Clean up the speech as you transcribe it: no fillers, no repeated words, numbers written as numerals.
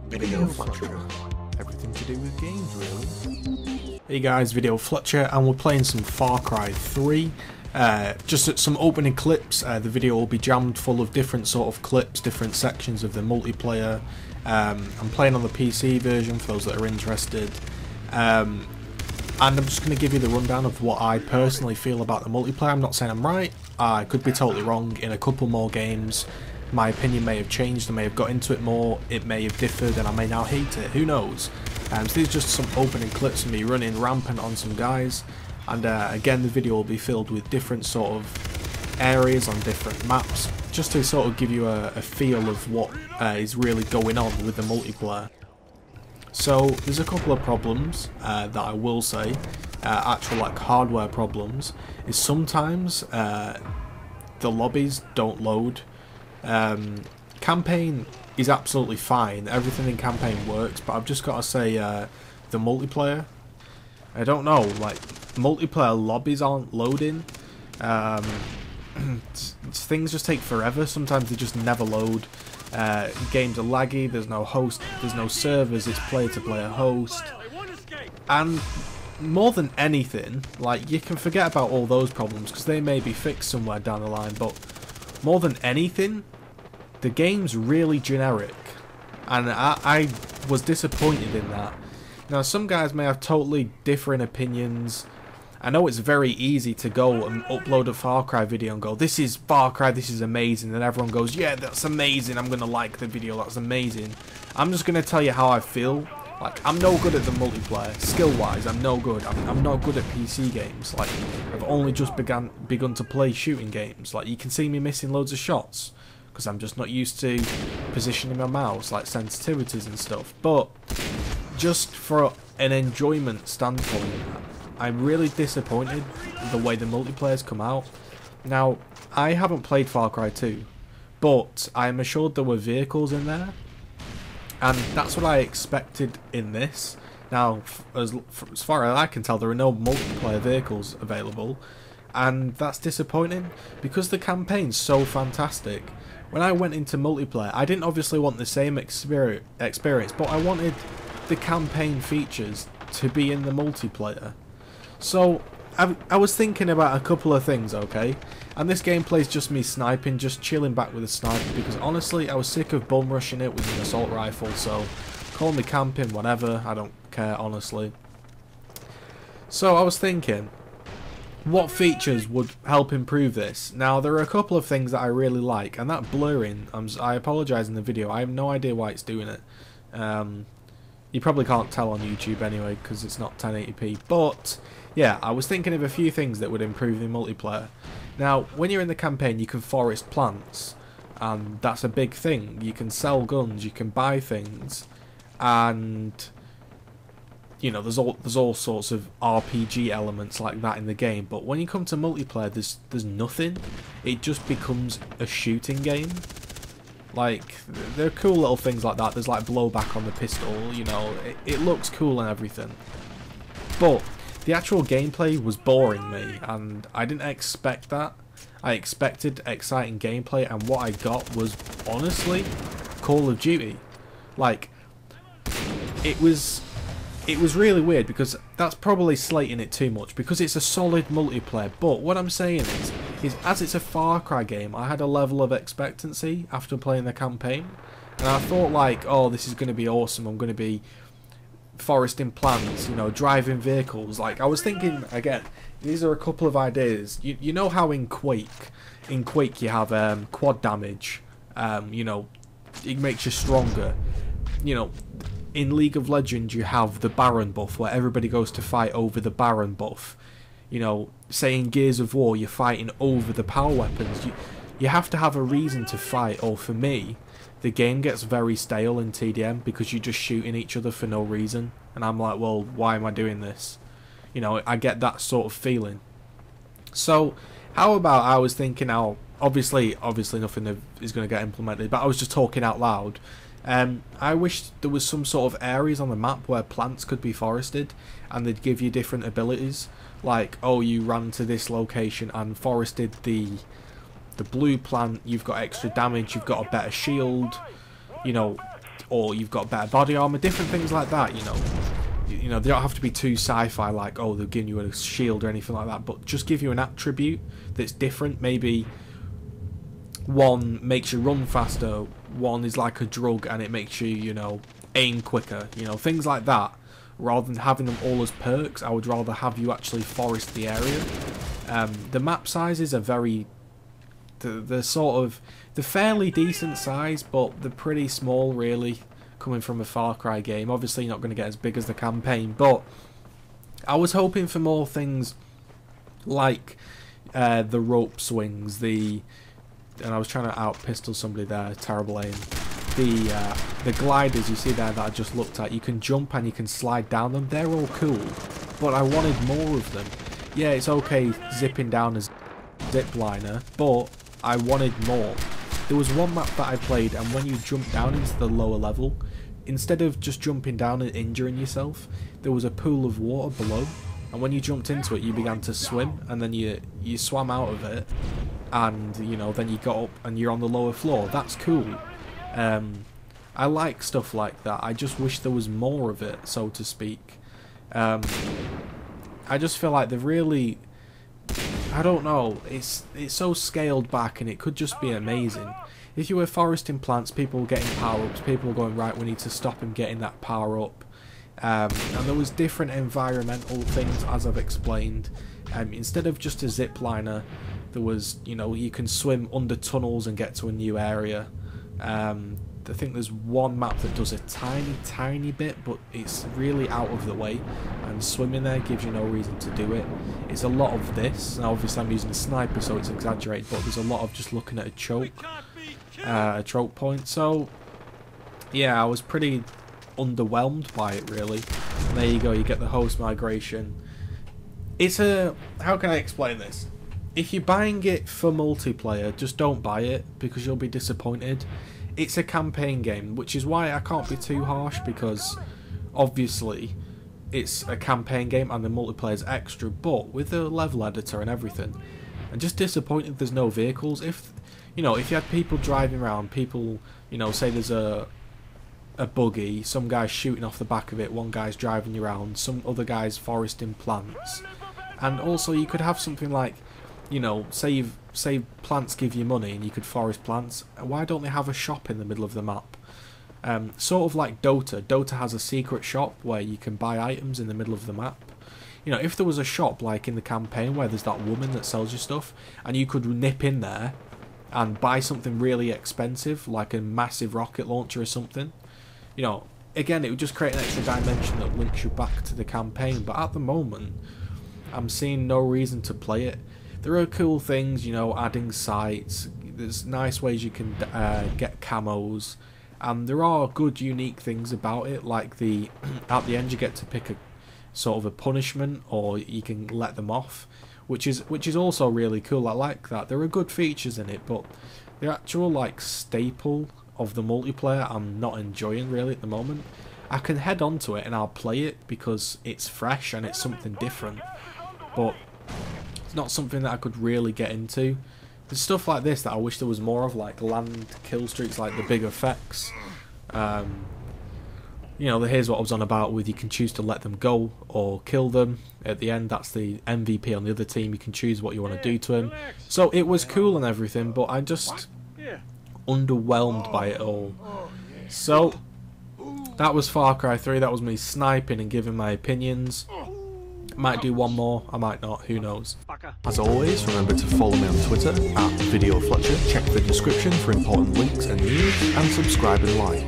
Video Fletcher. Everything to do with games, really. Hey guys, Video Fletcher, and we're playing some Far Cry 3. Just at some opening clips. The video will be jammed full of different sort of clips, different sections of the multiplayer. I'm playing on the PC version for those that are interested. And I'm just going to give you the rundown of what I personally feel about the multiplayer. I'm not saying I'm right, I could be totally wrong. In a couple more games my opinion may have changed, I may have got into it more, it may have differed, and I may now hate it, who knows. So these are just some opening clips of me running rampant on some guys, and again the video will be filled with different sort of areas on different maps, just to sort of give you a feel of what is really going on with the multiplayer. So there's a couple of problems that I will say, actual like hardware problems, is sometimes the lobbies don't load. Campaign is absolutely fine, everything in campaign works, but I've just got to say the multiplayer, I don't know, like multiplayer lobbies aren't loading. Things just take forever, sometimes they just never load. Games are laggy, there's no host, there's no servers, it's player to player host, and more than anything, like, you can forget about all those problems because they may be fixed somewhere down the line, but more than anything, the game's really generic, and I was disappointed in that. Now, some guys may have totally different opinions. I know it's very easy to go and upload a Far Cry video and go, this is Far Cry, this is amazing, and everyone goes, yeah, that's amazing, I'm gonna like the video, that's amazing. I'm just gonna tell you how I feel. Like, I'm no good at the multiplayer, skill-wise, I'm no good. I'm not good at PC games. Like, I've only just begun to play shooting games. Like, you can see me missing loads of shots because I'm just not used to positioning my mouse, like sensitivities and stuff. But just for an enjoyment standpoint, I'm really disappointed with the way the multiplayer's come out. Now, I haven't played Far Cry 2, but I am assured there were vehicles in there. And that's what I expected in this. Now, as far as I can tell, there are no multiplayer vehicles available. And that's disappointing, because the campaign's so fantastic. When I went into multiplayer, I didn't obviously want the same experience, but I wanted the campaign features to be in the multiplayer. So, I was thinking about a couple of things, okay? And this gameplay's just me sniping, just chilling back with a sniper, because honestly, I was sick of bum rushing it with an assault rifle, so call me camping, whatever, I don't care, honestly. So I was thinking, what features would help improve this? Now, there are a couple of things that I really like, and that blurring, I apologise in the video, I have no idea why it's doing it. You probably can't tell on YouTube anyway, because it's not 1080p, but yeah, I was thinking of a few things that would improve the multiplayer. Now, when you're in the campaign, you can forest plants, and that's a big thing. You can sell guns, you can buy things, and you know, there's all sorts of RPG elements like that in the game. But when you come to multiplayer, there's nothing. It just becomes a shooting game. Like, there are cool little things like that. There's like blowback on the pistol, you know, it looks cool and everything. But the actual gameplay was boring me, and I didn't expect that. I expected exciting gameplay, and what I got was, honestly, Call of Duty. Like, it was really weird, because that's probably slating it too much, because it's a solid multiplayer. But what I'm saying is as it's a Far Cry game, I had a level of expectancy after playing the campaign, and I thought, like, oh, this is going to be awesome, I'm going to be foresting plants, you know, driving vehicles. Like, I was thinking, again, these are a couple of ideas. You know how in Quake you have quad damage, you know, it makes you stronger. You know, in League of Legends you have the Baron buff, where everybody goes to fight over the Baron buff. You know, say in Gears of War you're fighting over the power weapons. You have to have a reason to fight, or for me, the game gets very stale in TDM because you're just shooting each other for no reason. And I'm like, well, why am I doing this? You know, I get that sort of feeling. So, how about, I was thinking out, obviously nothing is going to get implemented, but I was just talking out loud. I wish there was some sort of areas on the map where plants could be forested, and they'd give you different abilities. Like, oh, you ran to this location and forested the blue plant, you've got extra damage, you've got a better shield, you know, or you've got better body armor, different things like that. You know, they don't have to be too sci-fi, like, oh, they're giving you a shield or anything like that, but just give you an attribute that's different. Maybe one makes you run faster, one is like a drug and it makes you, you know, aim quicker, you know, things like that. Rather than having them all as perks, I would rather have you actually forest the area. The map sizes are very... They're fairly decent size, but they're pretty small, really, coming from a Far Cry game. Obviously, not going to get as big as the campaign, but I was hoping for more things like the rope swings, and I was trying to out-pistol somebody there, terrible aim. The gliders you see there that I just looked at, you can jump and you can slide down them. They're all cool, but I wanted more of them. Yeah, it's okay zipping down as zip liner, but I wanted more. There was one map that I played, and when you jump down into the lower level, instead of just jumping down and injuring yourself, there was a pool of water below, and when you jumped into it, you began to swim, and then you swam out of it, and you know, then you got up and you're on the lower floor. That's cool. I like stuff like that. I just wish there was more of it, so to speak. I just feel like they've really... I don't know, it's so scaled back, and it could just be amazing. If you were foresting plants, people were getting power-ups, people were going, right, we need to stop him getting that power-up. And there was different environmental things, as I've explained. Instead of just a zip liner, there was, you know, you can swim under tunnels and get to a new area. I think there's one map that does a tiny bit, but it's really out of the way, and swimming there gives you no reason to do it. It's a lot of this. Now obviously I'm using a sniper, so it's exaggerated, but there's a lot of just looking at a choke point. So yeah, I was pretty underwhelmed by it, really. And there you go, you get the host migration. It's a... how can I explain this? If you're buying it for multiplayer, just don't buy it, because you'll be disappointed. It's a campaign game, which is why I can't be too harsh, because obviously it's a campaign game and the multiplayer's extra, but with the level editor and everything. I'm just disappointed there's no vehicles. If, you know, if you had people driving around, people, you know, say there's a buggy, some guy's shooting off the back of it, one guy's driving around, some other guy's foresting plants. And also you could have something like, you know, say plants give you money and you could forest plants. Why don't they have a shop in the middle of the map? Sort of like Dota. Dota has a secret shop where you can buy items in the middle of the map. You know, if there was a shop like in the campaign where there's that woman that sells you stuff, and you could nip in there and buy something really expensive, like a massive rocket launcher or something, you know, again, it would just create an extra dimension that links you back to the campaign. But at the moment, I'm seeing no reason to play it. There are cool things, you know, adding sights, there's nice ways you can get camos, and there are good unique things about it, like at the end you get to pick a sort of a punishment, or you can let them off, which is also really cool. I like that. There are good features in it, but the actual like staple of the multiplayer I'm not enjoying really at the moment. I can head on to it and I'll play it because it's fresh and it's something different, but not something that I could really get into. There's stuff like this that I wish there was more of, like land kill streaks, like the big effects. You know, here's what I was on about with, you can choose to let them go or kill them. At the end, that's the MVP on the other team. You can choose what you want to do to him. So it was cool and everything, but I'm just underwhelmed by it all. So that was Far Cry 3. That was me sniping and giving my opinions. Might do one more, I might not, who knows. As always, remember to follow me on Twitter @VideoFletcher, check the description for important links and news, and subscribe and like.